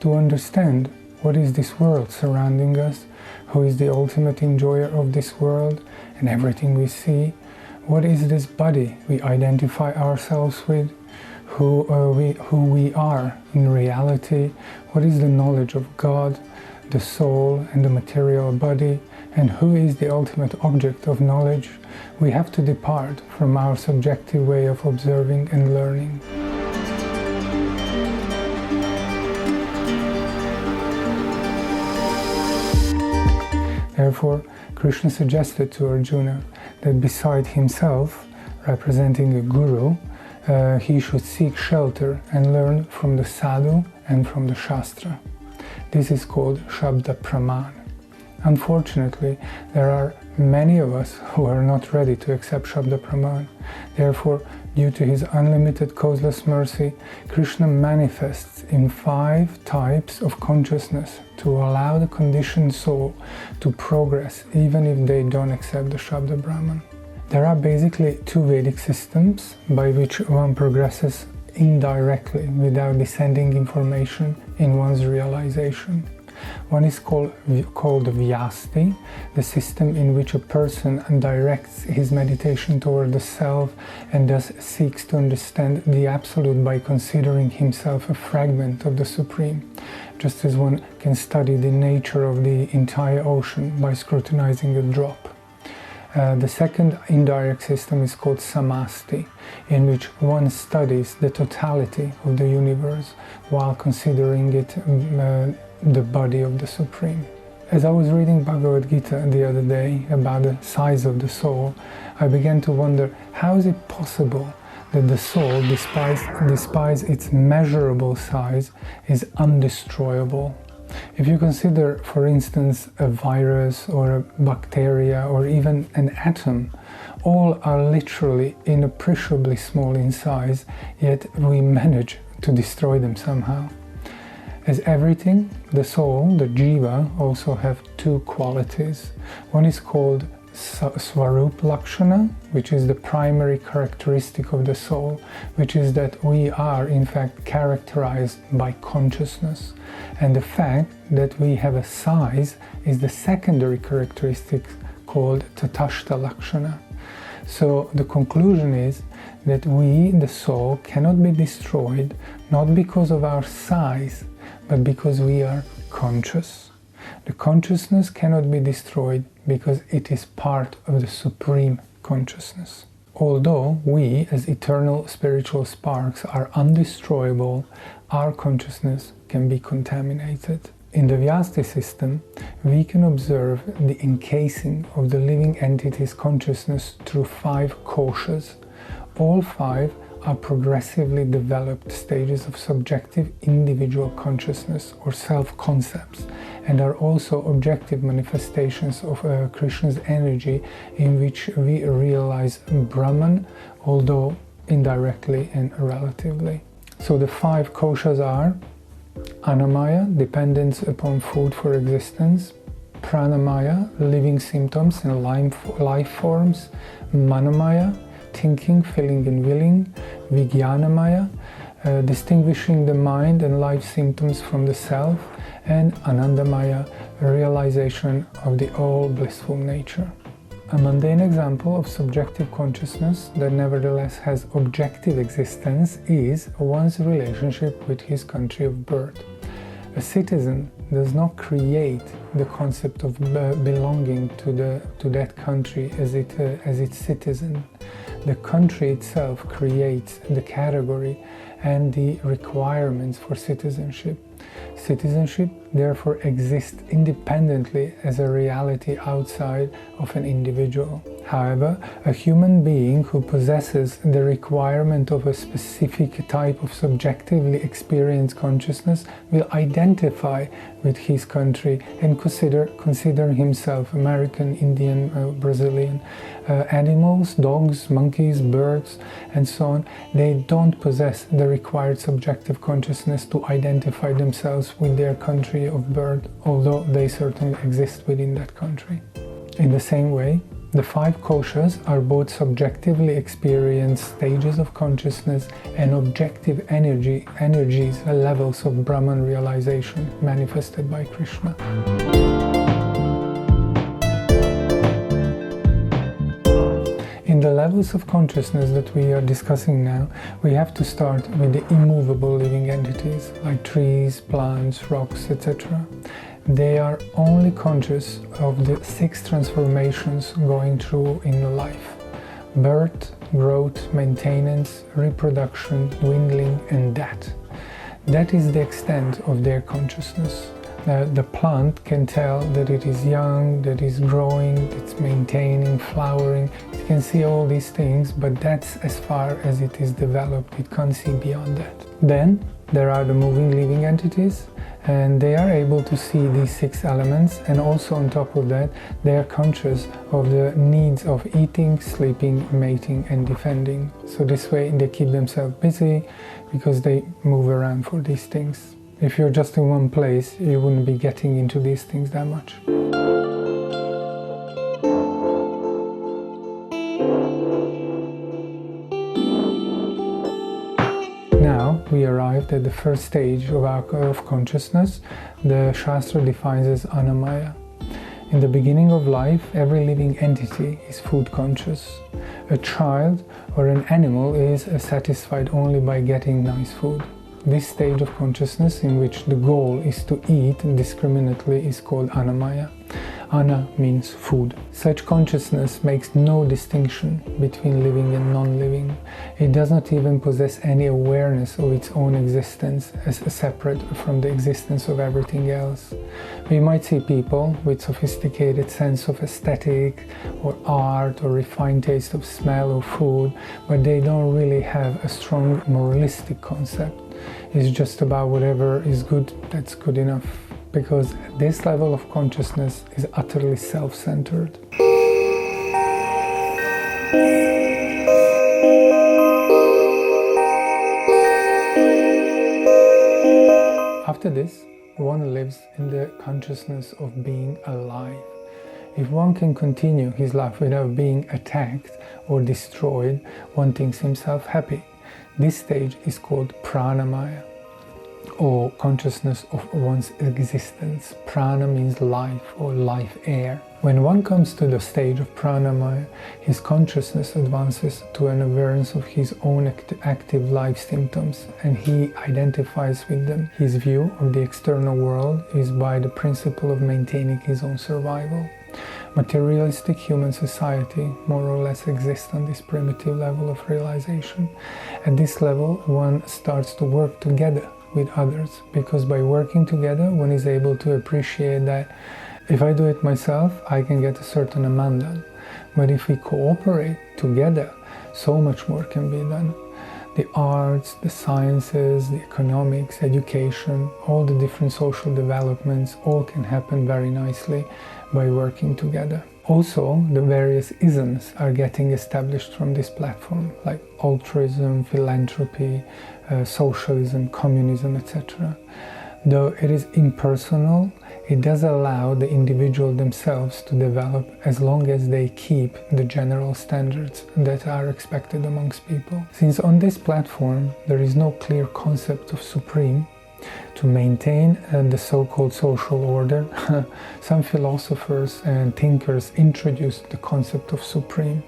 to understand what is this world surrounding us, who is the ultimate enjoyer of this world and everything we see, what is this body we identify ourselves with, who we are in reality, what is the knowledge of God, the soul and the material body, and who is the ultimate object of knowledge. We have to depart from our subjective way of observing and learning. Therefore, Kṛṣṇa suggested to Arjuna that beside himself, representing a guru, he should seek shelter and learn from the sadhu and from the shastra. This is called Shabda Praman. Unfortunately, there are many of us who are not ready to accept Shabda Praman. Therefore, due to his unlimited causeless mercy, Kṛṣṇa manifests in 5 types of consciousness to allow the conditioned soul to progress even if they don't accept the Shabda Brahman. There are basically 2 Vedic systems by which one progresses indirectly without descending information in one's realization. One is called vyāsti, the system in which a person directs his meditation toward the self and thus seeks to understand the Absolute by considering himself a fragment of the Supreme, just as one can study the nature of the entire ocean by scrutinizing a drop. The second indirect system is called samasti, in which one studies the totality of the universe while considering it the body of the Supreme. As I was reading Bhagavad Gita the other day about the size of the soul, I began to wonder, how is it possible that the soul, despite its measurable size, is undestroyable? If you consider, for instance, a virus or a bacteria or even an atom, all are literally inappreciably small in size, yet we manage to destroy them somehow. As everything, the soul, the jiva, also have 2 qualities. One is called Swarup Lakshana, which is the primary characteristic of the soul, which is that we are in fact characterized by consciousness. And the fact that we have a size is the secondary characteristic called Tatashta Lakshana. So the conclusion is that we, the soul, cannot be destroyed not because of our size, but because we are conscious. The consciousness cannot be destroyed because it is part of the Supreme Consciousness. Although we, as eternal spiritual sparks, are undestroyable, our consciousness can be contaminated. In the vyāsti system, we can observe the encasing of the living entity's consciousness through 5 kośas. All 5 are progressively developed stages of subjective individual consciousness or self-concepts, and are also objective manifestations of Kṛṣṇa's energy in which we realize Brahman, although indirectly and relatively. So the 5 kośas are Annamaya, dependence upon food for existence; Pranamaya, living symptoms and life forms; Manomaya, thinking, feeling and willing; Vijnanamaya, distinguishing the mind and life symptoms from the self; and Anandamaya, realization of the all blissful nature. A mundane example of subjective consciousness that nevertheless has objective existence is one's relationship with his country of birth. A citizen does not create the concept of belonging to that country as its citizen. The country itself creates the category and the requirements for citizenship. Citizenship therefore exists independently as a reality outside of an individual. However, a human being who possesses the requirement of a specific type of subjectively experienced consciousness will identify with his country and consider himself American, Indian, Brazilian. Animals, dogs, monkeys, birds, and so on, they don't possess the required subjective consciousness to identify themselves with their country of birth, although they certainly exist within that country. In the same way, The 5 kośas are both subjectively experienced stages of consciousness and objective energies, levels of Brahman realization manifested by Kṛṣṇa. In the levels of consciousness that we are discussing now, we have to start with the immovable living entities like trees, plants, rocks, etc. They are only conscious of the 6 transformations going through in life: birth, growth, maintenance, reproduction, dwindling, and death. That is the extent of their consciousness. The plant can tell that it is young, that it's growing, it's maintaining, flowering. It can see all these things, but that's as far as it is developed. It can't see beyond that. Then there are the moving living entities, and they are able to see these 6 elements, and also on top of that they are conscious of the needs of eating, sleeping, mating and defending. So this way they keep themselves busy because they move around for these things. If you're just in one place, you wouldn't be getting into these things that much. Now we arrived at the first stage of consciousness. The Shastra defines as Annamaya. In the beginning of life, every living entity is food conscious. A child or an animal is satisfied only by getting nice food. This stage of consciousness, in which the goal is to eat indiscriminately, is called Annamaya. Anna means food. Such consciousness makes no distinction between living and non-living. It does not even possess any awareness of its own existence as separate from the existence of everything else. We might see people with sophisticated sense of aesthetic or art or refined taste of smell or food, but they don't really have a strong moralistic concept. It's just about whatever is good, that's good enough. Because this level of consciousness is utterly self-centered. After this, one lives in the consciousness of being alive. If one can continue his life without being attacked or destroyed, one thinks himself happy. This stage is called Pranamaya, or consciousness of one's existence. Prana means life or life air. When one comes to the stage of Pranamaya, his consciousness advances to an awareness of his own active life symptoms, and he identifies with them. His view of the external world is by the principle of maintaining his own survival. Materialistic human society more or less exists on this primitive level of realization. At this level, one starts to work together with others, because by working together one is able to appreciate that if I do it myself, I can get a certain amount done. But if we cooperate together, so much more can be done. The arts, the sciences, the economics, education, all the different social developments, all can happen very nicely by working together. Also, the various isms are getting established from this platform, like altruism, philanthropy, socialism, communism, etc. Though it is impersonal, it does allow the individual themselves to develop as long as they keep the general standards that are expected amongst people. Since on this platform there is no clear concept of supreme, to maintain the so-called social order, some philosophers and thinkers introduced the concept of supreme.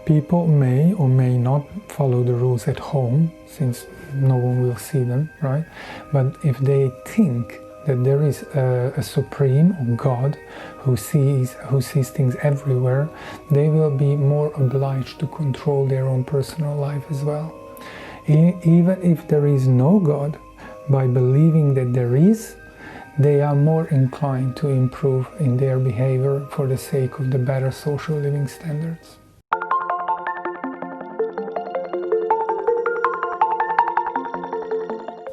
People may or may not follow the rules at home, since no one will see them, right? But if they think that there is a supreme or God who sees things everywhere, they will be more obliged to control their own personal life as well. Even if there is no God, by believing that there is, they are more inclined to improve in their behavior for the sake of the better social living standards.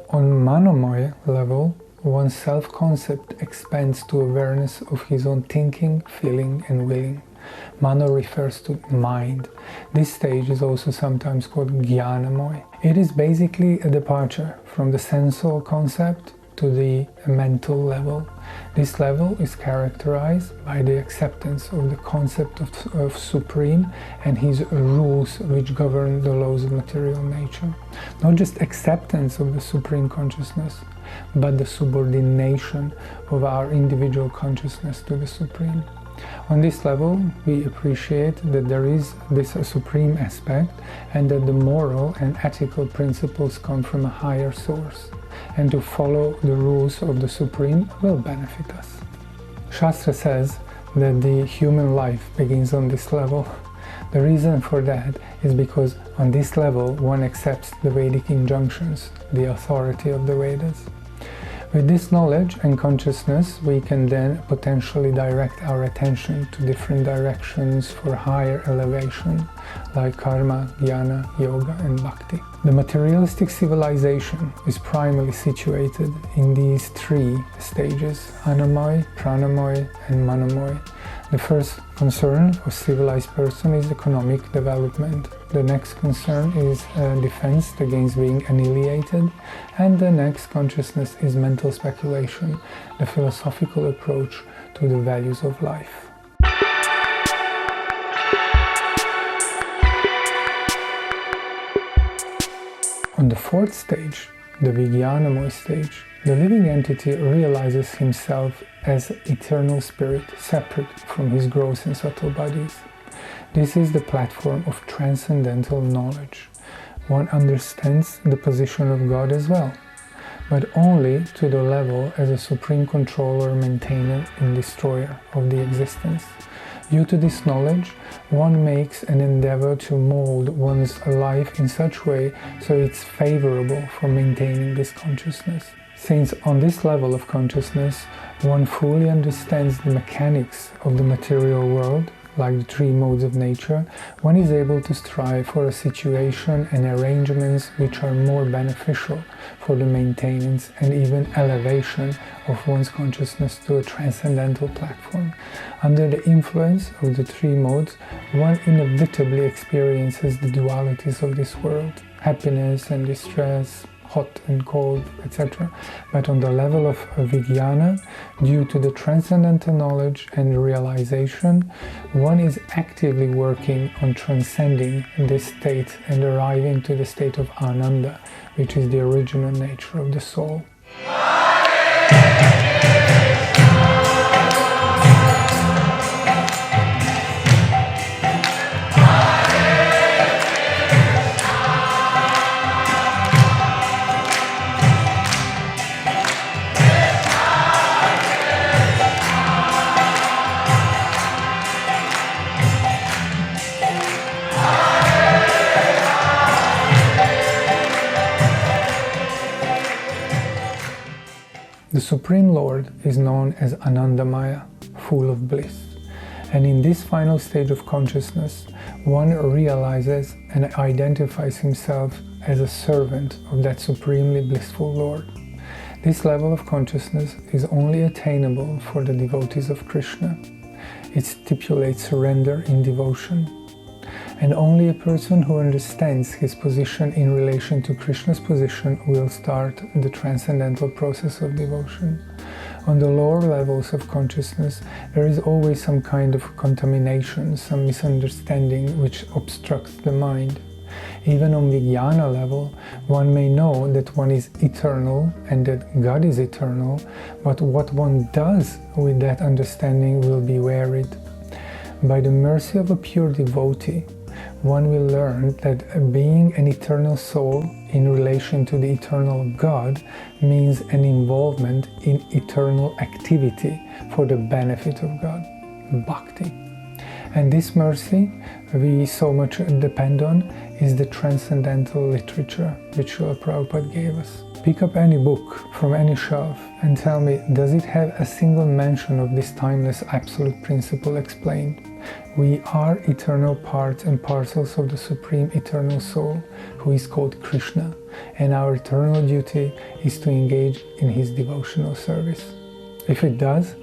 On Manomoy level, one's self-concept expands to awareness of his own thinking, feeling and willing. Mano refers to mind. This stage is also sometimes called Jnanamoy. It is basically a departure from the sensual concept to the mental level. This level is characterized by the acceptance of the concept of Supreme and his rules which govern the laws of material nature. Not just acceptance of the Supreme Consciousness, but the subordination of our individual consciousness to the Supreme. On this level, we appreciate that there is this supreme aspect and that the moral and ethical principles come from a higher source, and to follow the rules of the Supreme will benefit us. Shastra says that the human life begins on this level. The reason for that is because on this level one accepts the Vedic injunctions, the authority of the Vedas. With this knowledge and consciousness, we can then potentially direct our attention to different directions for higher elevation, like karma, jnana, yoga, and bhakti. The materialistic civilization is primarily situated in these three stages: Anamoy, Pranamoy, and Manomoy. The first concern of civilized person is economic development. The next concern is defense against being annihilated. And the next consciousness is mental speculation, the philosophical approach to the values of life. On the fourth stage, the Vijnanamoy stage, the living entity realizes himself as eternal spirit, separate from his gross and subtle bodies. This is the platform of transcendental knowledge. One understands the position of God as well, but only to the level as a supreme controller, maintainer, and destroyer of the existence. Due to this knowledge, one makes an endeavor to mold one's life in such way so it's favorable for maintaining this consciousness. Since on this level of consciousness, one fully understands the mechanics of the material world, like the three modes of nature, one is able to strive for a situation and arrangements which are more beneficial for the maintenance and even elevation of one's consciousness to a transcendental platform. Under the influence of the three modes, one inevitably experiences the dualities of this world, happiness and distress, hot and cold, etc. But on the level of Vijnana, due to the transcendental knowledge and realization, one is actively working on transcending this state and arriving to the state of Ananda, which is the original nature of the soul. The Supreme Lord is known as Anandamaya, full of bliss. And in this final stage of consciousness, one realizes and identifies himself as a servant of that supremely blissful Lord. This level of consciousness is only attainable for the devotees of Kṛṣṇa. It stipulates surrender in devotion. And only a person who understands his position in relation to Krishna's position will start the transcendental process of devotion. On the lower levels of consciousness, there is always some kind of contamination, some misunderstanding which obstructs the mind. Even on Vijnana level, one may know that one is eternal and that God is eternal, but what one does with that understanding will be varied. By the mercy of a pure devotee, one will learn that being an eternal soul in relation to the eternal God means an involvement in eternal activity for the benefit of God, bhakti. And this mercy we so much depend on is the transcendental literature which Srila Prabhupada gave us. Pick up any book from any shelf and tell me, does it have a single mention of this timeless absolute principle explained? We are eternal parts and parcels of the Supreme Eternal Soul, who is called Kṛṣṇa, and our eternal duty is to engage in his devotional service. If it does,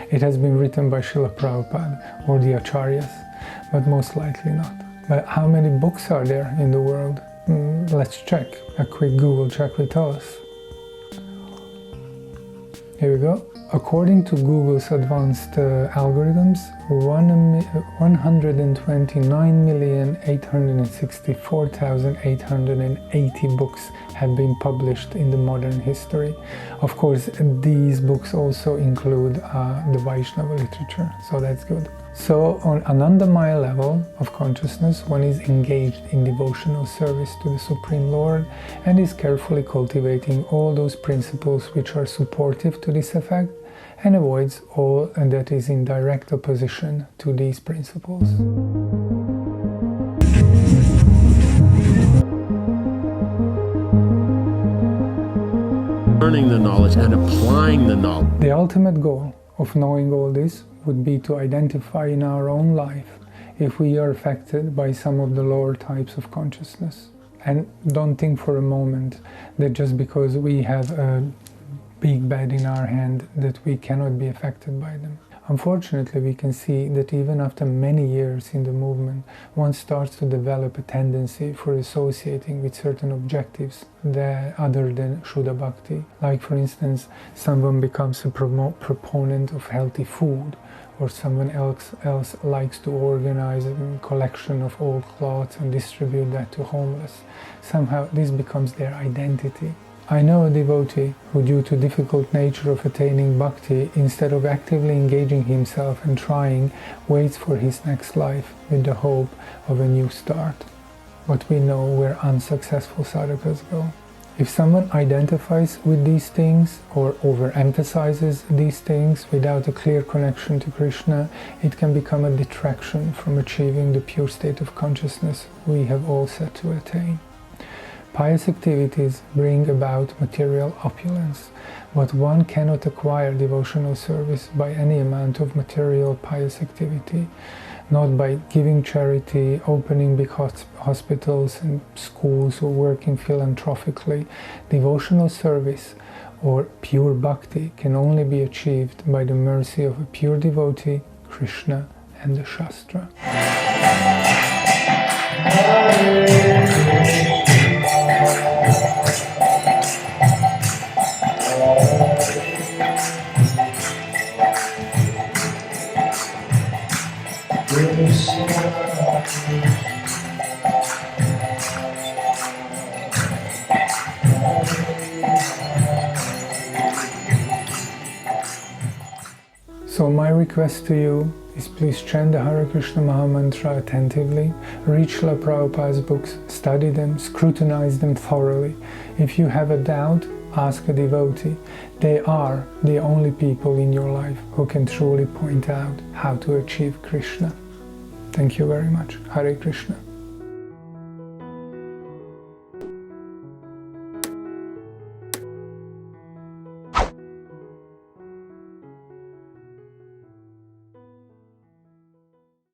it has been written by Srila Prabhupada or the Acharyas, but most likely not. But how many books are there in the world? Let's check. A quick Google check will tell us. Here we go. According to Google's advanced algorithms, 129,864,880 books have been published in the modern history. Of course, these books also include the Vaisnava literature, so that's good. So on Anandamaya level of consciousness, one is engaged in devotional service to the Supreme Lord and is carefully cultivating all those principles which are supportive to this effect, and avoids all that is in direct opposition to these principles. Learning the knowledge and applying the knowledge. The ultimate goal of knowing all this would be to identify in our own life if we are affected by some of the lower types of consciousness. And don't think for a moment that just because we have a big bad in our hand that we cannot be affected by them. Unfortunately, we can see that even after many years in the movement, one starts to develop a tendency for associating with certain objectives that other than Shuddha Bhakti. Like, for instance, someone becomes a proponent of healthy food, or someone else likes to organize a collection of old clothes and distribute that to homeless. Somehow this becomes their identity. I know a devotee who, due to difficult nature of attaining bhakti, instead of actively engaging himself and trying, waits for his next life with the hope of a new start. But we know where unsuccessful sadhakas go. If someone identifies with these things or overemphasizes these things without a clear connection to Kṛṣṇa, it can become a detraction from achieving the pure state of consciousness we have all set to attain. Pious activities bring about material opulence, but one cannot acquire devotional service by any amount of material pious activity, not by giving charity, opening big hospitals and schools, or working philanthropically. Devotional service, or pure bhakti, can only be achieved by the mercy of a pure devotee, Kṛṣṇa, and the Shastra. So my request to you is, please chant the Hare Krishna Mahamantra attentively, read Srila Prabhupada's books, study them, scrutinize them thoroughly. If you have a doubt, ask a devotee. They are the only people in your life who can truly point out how to achieve Krishna. Thank you very much. Hare Krishna.